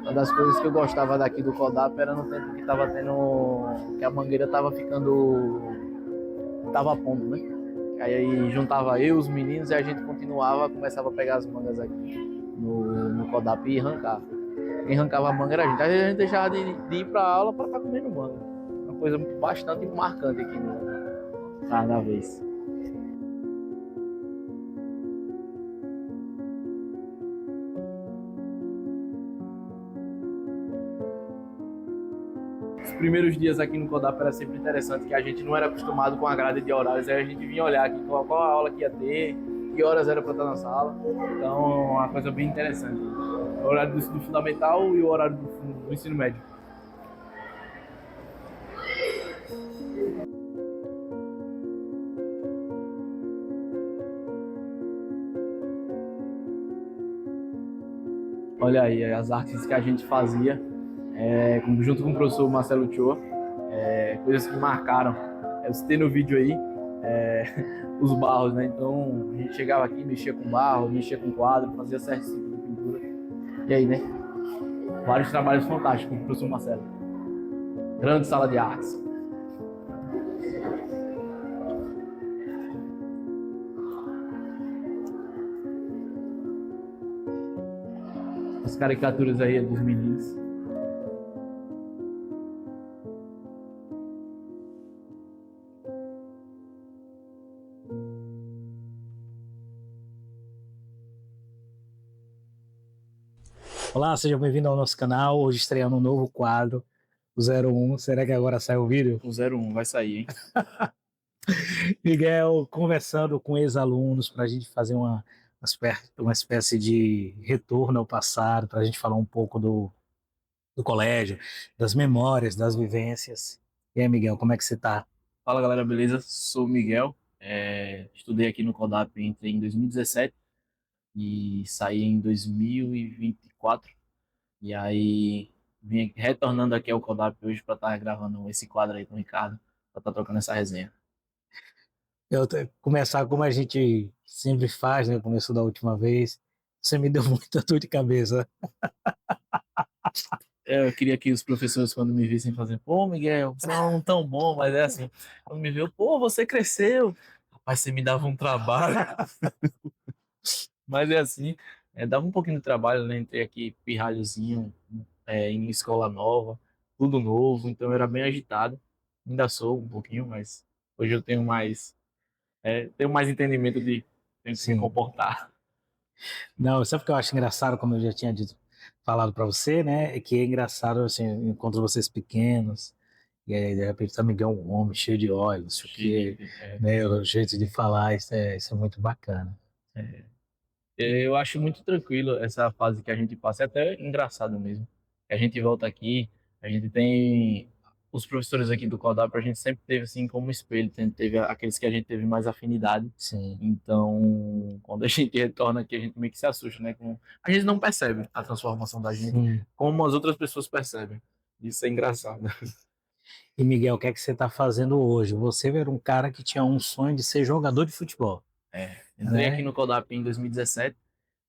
Uma das coisas que eu gostava daqui do Codap era no tempo que tava tendo. Que a mangueira tava ficando. Tava pondo, né? Aí juntava eu, os meninos, e a gente continuava, começava a pegar as mangas aqui no Codap e arrancar. Quem arrancava a manga era a gente. Aí a gente deixava de ir pra aula pra estar comendo manga. Uma coisa bastante marcante aqui na vez. Os primeiros dias aqui no Codap era sempre interessante, que a gente não era acostumado com a grade de horários, aí a gente vinha olhar aqui qual a aula que ia ter, que horas era para estar na sala. Então, uma coisa bem interessante. O horário do fundamental e o horário do ensino médio. Olha aí, as artes que a gente fazia, junto com o professor Marcelo Choa, coisas que marcaram. Eu citei no vídeo aí, é, os barros, né? Então a gente chegava aqui, mexia com barro, mexia com quadro, fazia certo tipo de pintura. E aí, né? Vários trabalhos fantásticos com o professor Marcelo. Grande sala de artes. As caricaturas aí dos meninos. Olá, seja bem-vindo ao nosso canal. Hoje estreando um novo quadro, o 01. Será que agora sai o vídeo? O 01 vai sair, hein? Miguel conversando com ex-alunos para a gente fazer uma espécie de retorno ao passado, para a gente falar um pouco do colégio, das memórias, das vivências. E aí, Miguel, como é que você está? Fala galera, beleza? Sou o Miguel. Estudei aqui no Codap, entrei em 2017 e saí em 2024. E aí vim retornando aqui ao Codap hoje para estar gravando esse quadro aí com o Ricardo, para estar trocando essa resenha. Começar como a gente sempre faz, né? Começou da última vez. Você me deu muita dor de cabeça. Eu queria que os professores, quando me vissem, fazer, pô, Miguel, você é um aluno tão bom, mas é assim, quando me viu, pô, você cresceu. Rapaz, você me dava um trabalho, mas é assim, dava um pouquinho de trabalho, né? Entrei aqui pirralhozinho, em escola nova, tudo novo, então eu era bem agitado. Ainda sou um pouquinho, mas hoje eu tenho mais entendimento de tenho que me Sim. comportar. Não, sabe o que eu acho engraçado, como eu já tinha dito, falado para você, né? É que é engraçado, assim, encontro vocês pequenos, e aí de repente tá Miguel um homem cheio de olhos, não sei o quê, Cheio, né? O jeito de falar, isso é muito bacana. é, Eu acho muito tranquilo essa fase que a gente passa, é até engraçado mesmo. A gente volta aqui, a gente tem os professores aqui do Codap, a gente sempre teve assim como espelho, sempre teve aqueles que a gente teve mais afinidade. Sim, Então, quando a gente retorna aqui, a gente meio que se assusta, né? A gente não percebe a transformação da gente, sim. como as outras pessoas percebem. Isso é engraçado. E Miguel, o que é que você está fazendo hoje? Você era um cara que tinha um sonho de ser jogador de futebol, Entrei aqui né? no Codap em 2017.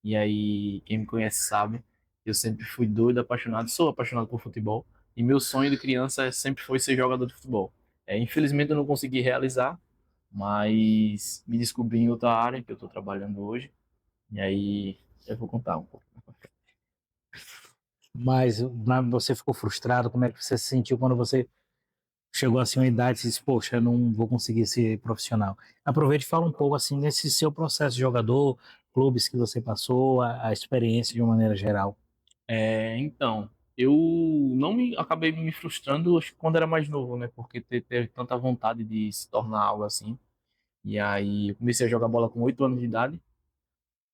E aí, quem me conhece sabe, eu sempre fui doido, apaixonado, sou apaixonado por futebol. E meu sonho de criança sempre foi ser jogador de futebol. Infelizmente eu não consegui realizar, mas me descobri em outra área que eu estou trabalhando hoje. E aí eu vou contar um pouco. Mas você ficou frustrado? Como é que você se sentiu quando você chegou assim uma idade e disse, poxa, eu não vou conseguir ser profissional? Aproveite e fala um pouco assim nesse seu processo de jogador, clubes que você passou, a experiência de uma maneira geral. Então, eu não me acabei me frustrando, acho que quando era mais novo, né? Porque teve tanta vontade de se tornar algo assim. E aí eu comecei a jogar bola com 8 anos de idade.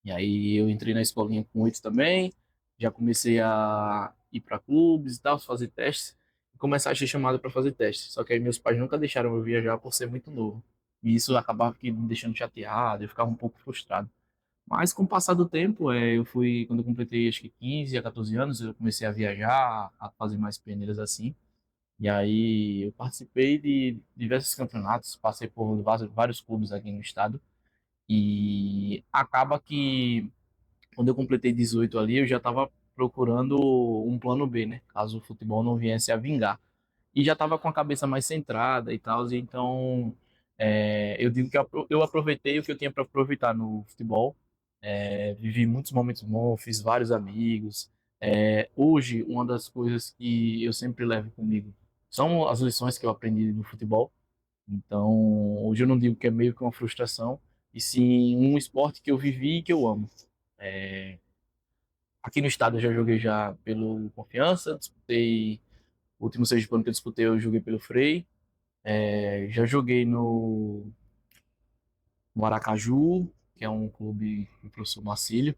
E aí eu entrei na escolinha com 8 também, já comecei a ir para clubes e tal, fazer testes, e começar a ser chamado para fazer testes. Só que aí meus pais nunca deixaram eu viajar por ser muito novo. E isso acabava me deixando chateado, eu ficava um pouco frustrado. Mas com o passar do tempo, quando eu completei acho que 15 a 14 anos, eu comecei a viajar, a fazer mais peneiras assim. E aí eu participei de diversos campeonatos, passei por vários clubes aqui no estado. E acaba que quando eu completei 18 ali, eu já estava procurando um plano B, né? Caso o futebol não viesse a vingar. E já estava com a cabeça mais centrada e tal, e então eu digo que eu aproveitei o que eu tinha para aproveitar no futebol. Vivi muitos momentos bons, fiz vários amigos. Hoje, uma das coisas que eu sempre levo comigo são as lições que eu aprendi no futebol. Então, hoje eu não digo que é meio que uma frustração, e sim um esporte que eu vivi e que eu amo. É, Aqui no estado eu já joguei já pelo Confiança, disputei, o último Sergipano que eu disputei eu joguei pelo Frei. Já joguei no Aracaju, que é um clube do professor Marcílio,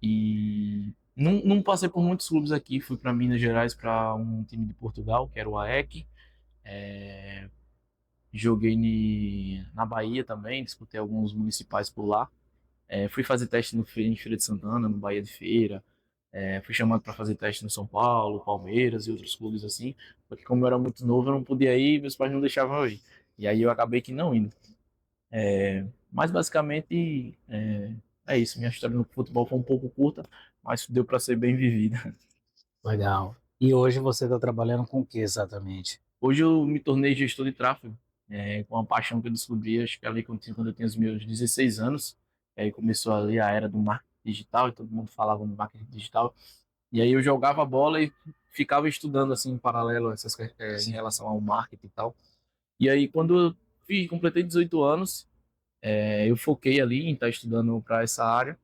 e não passei por muitos clubes aqui, fui para Minas Gerais para um time de Portugal, que era o AEC. Joguei na Bahia também, disputei alguns municipais por lá. Fui fazer teste em Feira de Santana, no Bahia de Feira. Fui chamado para fazer teste no São Paulo, Palmeiras e outros clubes assim, porque como eu era muito novo, eu não podia ir, meus pais não deixavam eu ir. E aí eu acabei que não indo. Mas basicamente é isso. Minha história no futebol foi um pouco curta, mas deu para ser bem vivida. Legal. E hoje você está trabalhando com o que exatamente? Hoje eu me tornei gestor de tráfego, com uma paixão que eu descobri, acho que ali quando eu tinha os meus 16 anos. Aí começou ali a era do marketing digital, e todo mundo falava no marketing digital. E aí eu jogava bola e ficava estudando assim em paralelo em relação ao marketing e tal. E aí quando eu completei 18 anos, eu foquei ali em estar estudando para essa área.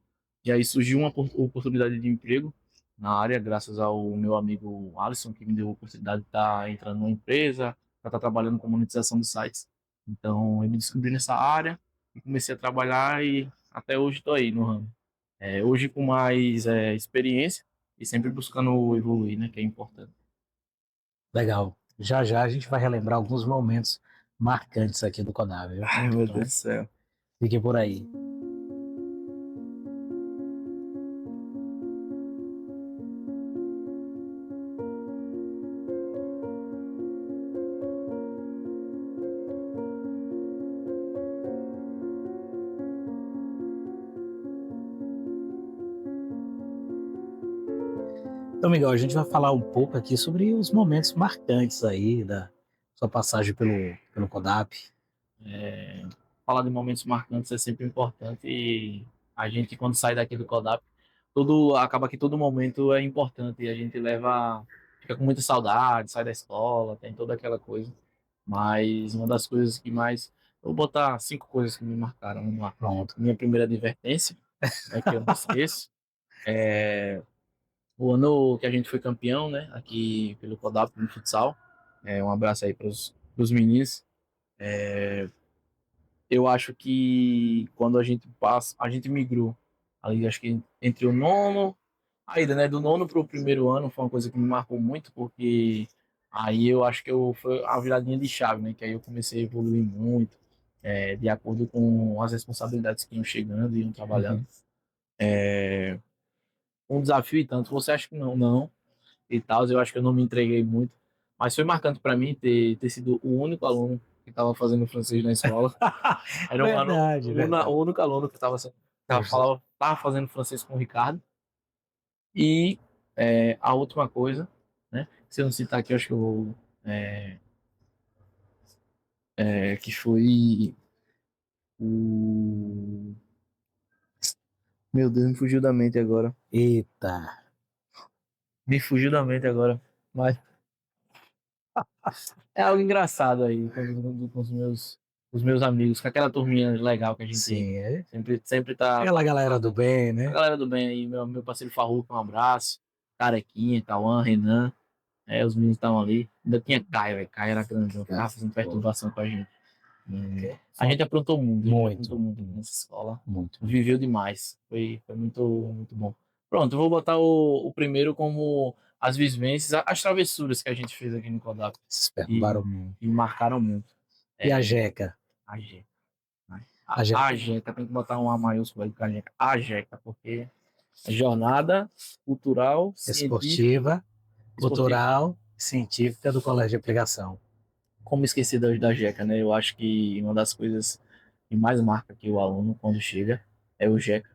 E aí surgiu uma oportunidade de emprego na área, graças ao meu amigo Alisson, que me deu a oportunidade de estar entrando numa empresa, para estar trabalhando com monetização de sites. Então eu me descobri nessa área e comecei a trabalhar e até hoje estou aí no ramo. Hoje com mais experiência e sempre buscando evoluir, né, que é importante. Legal. Já já a gente vai relembrar alguns momentos marcantes aqui do Conab, viu? Ai, meu Deus Então, do céu. fique por aí. Então, Miguel, a gente vai falar um pouco aqui sobre os momentos marcantes aí da sua passagem pelo CODAP. É, Falar de momentos marcantes é sempre importante e a gente, quando sai daqui do CODAP, acaba que todo momento é importante e a gente fica com muita saudade, sai da escola, tem toda aquela coisa. Mas uma das coisas que mais. Eu vou botar 5 coisas que me marcaram. Vamos lá. Pronto. Minha primeira advertência, que eu não esqueço. O ano que a gente foi campeão, né? Aqui pelo CODAP no futsal. Um abraço aí para os meninos. Eu acho que quando a gente migrou ali, acho que entre o nono, a ida, né, do nono para o primeiro ano foi uma coisa que me marcou muito, porque aí eu acho que foi a viradinha de chave, né, que aí eu comecei a evoluir muito, de acordo com as responsabilidades que iam chegando e iam trabalhando. Uhum. Um desafio e tanto, você acha que não, e tal, eu acho que eu não me entreguei muito, mas foi marcante para mim ter sido o único aluno que estava fazendo francês na escola. Verdade, O verdade. único aluno que Poxa, tava fazendo francês com o Ricardo. E a última coisa, né? Se eu não citar aqui, eu acho que eu vou. é, que foi o. Meu Deus, me fugiu da mente agora. eita. Me fugiu da mente agora. Mas é algo engraçado aí com os meus amigos, com aquela turminha legal que a gente Sim, sempre tá. aquela galera do bem, A né? galera do bem aí, meu parceiro Farruco, um abraço. Carequinha, Cauã, Renan. Os meninos estavam ali. Ainda tinha Caio, velho. Caio era grandão, ficava fazendo Pô, perturbação com a gente. A foi gente aprontou muito, a gente aprontou muito, muito nessa escola. muito. Viveu demais. Foi muito, muito bom. Pronto, eu vou botar o primeiro como as vivências, as travessuras que a gente fez aqui no Kodak. Vocês E, perturbaram muito. e marcaram muito. E a É, Jeca? a Jeca. Né? A Jeca A Jeca, tem que botar um A maiúsculo aí com a Jeca. A Jeca, porque é jornada cultural, científica, esportiva, esportiva. cultural, científica do Colégio de Aplicação. Como esquecer da Jeca, né? Eu acho que uma das coisas que mais marca aqui o aluno quando chega é o Jeca.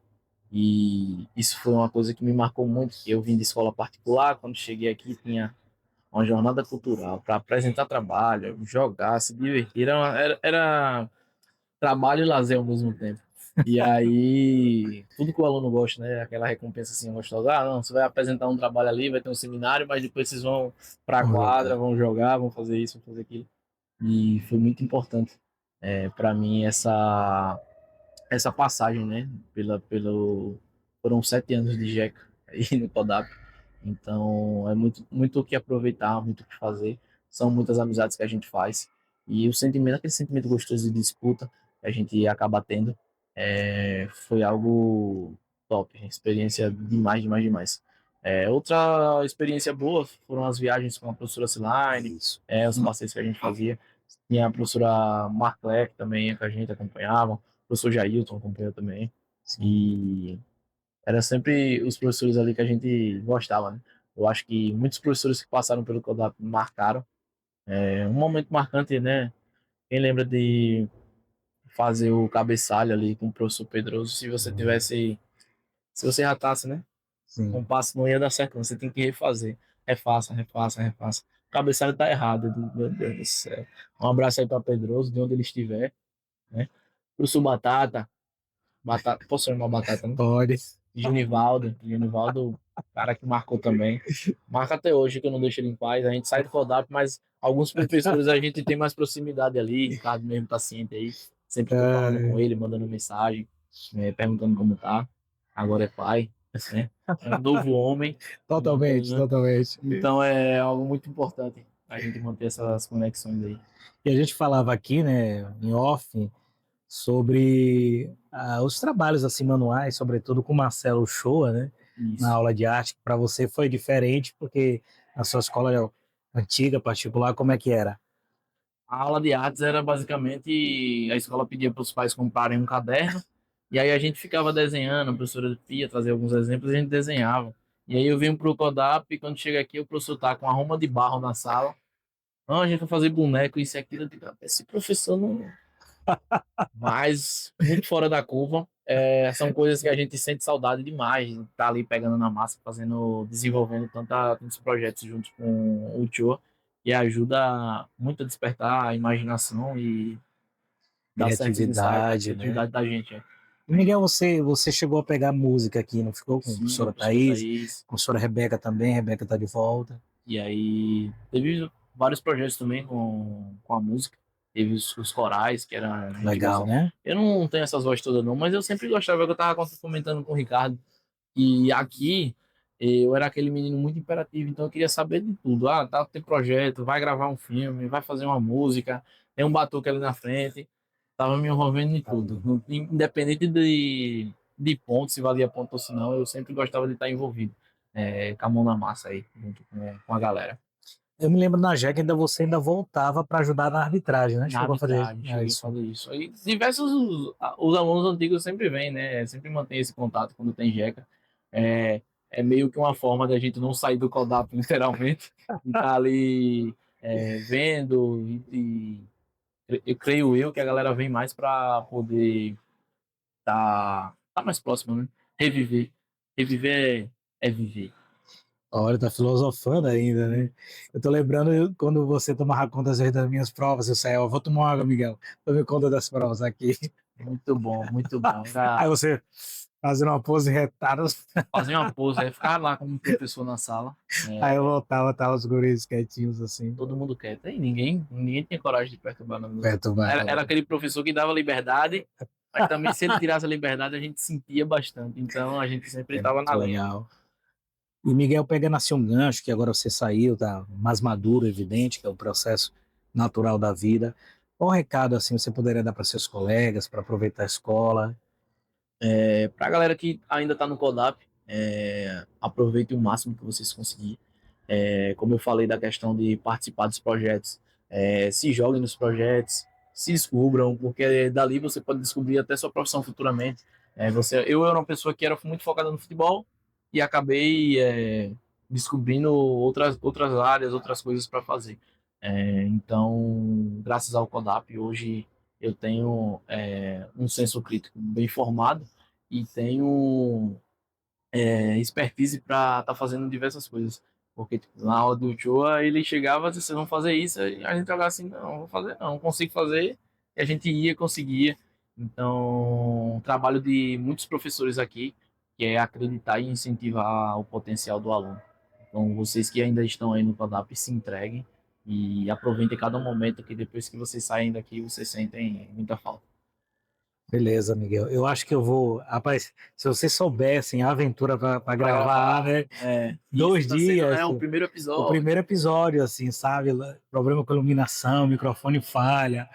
E isso foi uma coisa que me marcou muito, que eu vim de escola particular, quando cheguei aqui tinha uma jornada cultural para apresentar trabalho, jogar, se divertir, era trabalho e lazer ao mesmo tempo. E aí, tudo que o aluno gosta, né? Aquela recompensa assim gostosa. Ah, não, você vai apresentar um trabalho ali, vai ter um seminário, mas depois vocês vão para a Vamos quadra, jogar. vão jogar, vão fazer isso, vão fazer aquilo. E foi muito importante para mim essa passagem, né? Foram 7 anos de JECA aí no Codap. Então é muito o que aproveitar, muito o que fazer. São muitas amizades que a gente faz. E o sentimento, aquele sentimento gostoso de disputa que a gente acaba tendo, foi algo top. Experiência demais, demais, demais. Outra experiência boa foram as viagens com a professora Silaine, Isso. os passeios que a gente fazia. Tinha a professora Marclec também, que a gente acompanhava. O professor Jailton acompanhou também. Sim. E era sempre os professores ali que a gente gostava, né? Eu acho que muitos professores que passaram pelo CODAP marcaram. Um momento marcante, né? Quem lembra de fazer o cabeçalho ali com o professor Pedroso, se você ratasse, né? Com Sim. o passo não ia dar certo, não. Você tem que refazer. Refaça, refaça, refaça. O cabeçalho tá errado, meu Deus do céu. Um abraço aí para Pedroso, de onde ele estiver, né? Professor Batata, Batata, posso chamar Batata, né? Pode. Genivaldo, cara que marcou também. Marca até hoje que eu não deixo ele em paz. A gente sai do Codap, mas alguns professores a gente tem mais proximidade ali. Ricardo mesmo tá ciente aí. Sempre tô falando com É, ele, mandando mensagem, perguntando como tá. Agora é pai, né? É um novo homem. totalmente, Então, totalmente. então é algo muito importante a gente manter essas conexões aí. E a gente falava aqui, né, em off, sobre os trabalhos assim manuais, sobretudo com o Marcelo Shoa, né, na Isso. aula de arte. Para você foi diferente, porque a sua escola antiga, particular, como é que era? A aula de artes era basicamente a escola pedia para os pais comprarem um caderno e aí a gente ficava desenhando, a professora ia trazer alguns exemplos e a gente desenhava. E aí eu vim pro Codap e quando chega aqui o professor tá com a roma de barro na sala. Não, a gente vai fazer boneco, isso e aquilo. Eu digo, "Ah, esse professor não. Mas muito fora da curva. São coisas que a gente sente saudade demais. Tá ali pegando na massa, fazendo, desenvolvendo tantos projetos junto com o Tio, e ajuda muito a despertar a imaginação e dar certos insights, a Criatividade, né? criatividade da gente. E Miguel, você chegou a pegar música aqui, não ficou com a Sim, com a professora professora Thaís, Thaís. com a professora Rebeca também, Rebeca tá de volta. E aí teve vários projetos também com a música. Teve os corais, que era, a gente Legal, gostava. né? Eu não tenho essas vozes todas não, mas eu sempre gostava, que eu tava comentando com o Ricardo. E aqui eu era aquele menino muito imperativo, então eu queria saber de tudo. Ah, tá, tem projeto, vai gravar um filme, vai fazer uma música, tem um batuque ali na frente. Tava me envolvendo em tudo. Independente de ponto, se valia ponto ou se não, eu sempre gostava de estar envolvido. Com a mão na massa aí, junto com a galera. Eu me lembro na JEC ainda você ainda voltava para ajudar na arbitragem, né? Na Chegou a fazer arbitragem, cheguei a isso. fazer isso. Aí diversos os alunos antigos sempre vêm, né? Sempre mantém esse contato quando tem jeca. É, é meio que uma forma da gente não sair do Codap, literalmente, e tá ali vendo. Eu creio eu que a galera vem mais para poder tá mais próximo, né? Reviver. Reviver é viver. Olha, tá filosofando ainda, né? Eu tô lembrando quando você tomava conta às vezes das minhas provas, eu saía, ó, vou tomar uma água, Miguel, tome conta das provas aqui. Muito bom, muito bom. Aí Era você fazendo uma pose retada, fazer uma pose, ficar lá como professor na sala. aí eu É, voltava, tava os guris quietinhos assim, todo mundo quieto. E ninguém tinha coragem de perturbar nada dos outros. Era perturbado. aquele professor que dava liberdade, mas também se ele tirasse a liberdade, a gente sentia bastante. Então a gente sempre É estava muito na linha. legal. E Miguel, pegando assim um gancho, que agora você saiu, tá mais maduro, evidente, que é o processo natural da vida. Qual recado assim você poderia dar para seus colegas para aproveitar a escola? Para a galera que ainda está no Codap, aproveite o máximo que vocês conseguirem. Como eu falei da questão de participar dos projetos, se joguem nos projetos, se descubram, porque dali você pode descobrir até sua profissão futuramente. Eu era uma pessoa que era muito focada no futebol e acabei descobrindo outras áreas, outras coisas para fazer. Então, graças ao Codap, hoje eu tenho um senso crítico bem formado e tenho expertise para estar fazendo diversas coisas. Porque tipo, na aula do Uchoa, ele chegava, vocês vão fazer isso, e a gente jogava assim, não vou fazer não, consigo fazer, e a gente ia, conseguia. Então, o trabalho de muitos professores aqui, que é acreditar e incentivar o potencial do aluno. Então, vocês que ainda estão aí no CODAP, se entreguem e aproveitem cada momento, que depois que vocês saem daqui, vocês sentem muita falta. Beleza, Miguel. Eu acho que eu vou. Rapaz, se vocês soubessem a aventura para gravar, né? Isso 2 dias, né, o primeiro o episódio. primeiro episódio, assim, sabe? Problema com iluminação, microfone falha,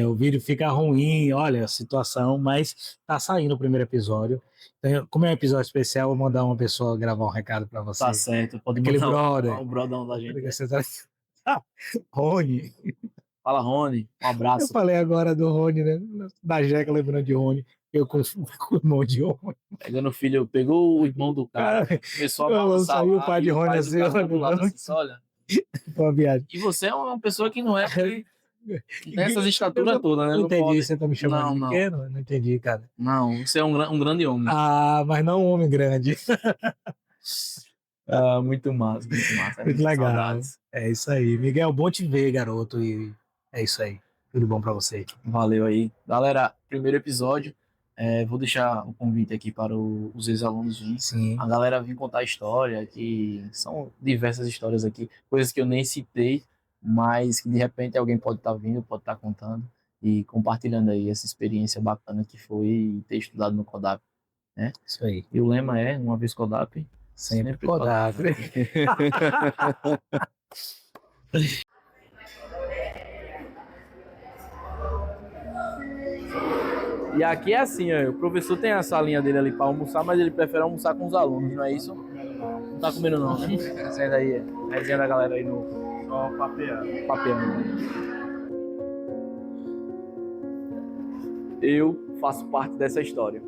o vídeo fica ruim, olha a situação, mas tá saindo o primeiro episódio. Então, como é um episódio especial, eu vou mandar uma pessoa gravar um recado para Tá você. certo, pode Aquele mandar brother. o brodão da gente. Você tá... Rony. Fala, Rony, um Eu abraço. falei agora do Rony, né? Da Jeca lembrando de Rony. Eu confundo com o irmão de Rony. Pegando o filho, pegou o irmão do cara, Cara, começou a balançar saiu o lá, pai e de o Rony pai do assim, cara tá olha, do lado não, assim, só olha. uma viagem. E você é uma pessoa que não é, porque tem essas estaturas todas, né? Não Não entendi, pode. você tá me chamando Não, de não. pequeno? Não entendi, cara. Não, você é um grande homem. Ah, mas não um homem grande. Ah, muito massa, muito massa. Muito legal. Saudades. É isso aí. Miguel, bom te ver, garoto. E é isso aí. Tudo bom pra você. Valeu aí. Galera, primeiro episódio. Vou deixar o convite aqui para os ex-alunos virem. Sim. A galera vir contar história, que são diversas histórias aqui, coisas que eu nem citei, mas que de repente alguém pode estar vindo, pode estar contando e compartilhando aí essa experiência bacana que foi ter estudado no CODAP, né? Isso aí. E o lema é, uma vez CODAP, Sempre CODAP. E aqui é assim, ó, o professor tem a salinha dele ali para almoçar, mas ele prefere almoçar com os alunos, não é isso? Não tá comendo não, né? Resenha daí, resenha da galera aí no... Só papeando. Eu faço parte dessa história.